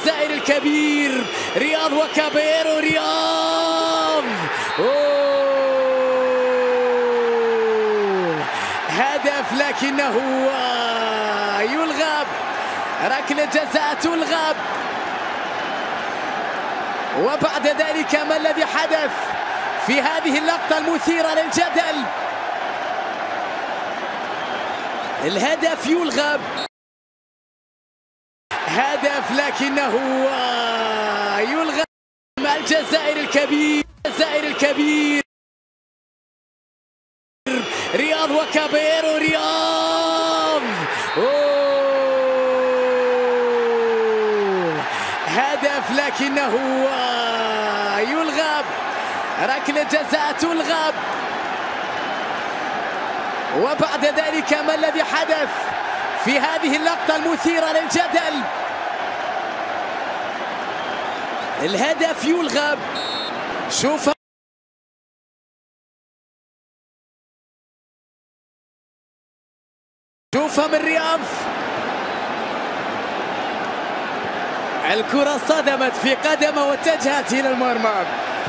الجزائري الكبير رياض وكابيرو. رياض هدف لكنه يلغى، ركلة جزاء تلغى. وبعد ذلك ما الذي حدث في هذه اللقطة المثيرة للجدل؟ الهدف يلغى، هدف لكنه يلغى. الجزائري الكبير، الجزائري الكبير رياض وكابيرو. رياض هدف لكنه يلغى، ركلة جزاء تلغى. وبعد ذلك ما الذي حدث في هذه اللقطة المثيرة للجدل؟ الهدف يلغى. شوف من رياض، الكرة صدمت في قدمه واتجهت إلى المرمى.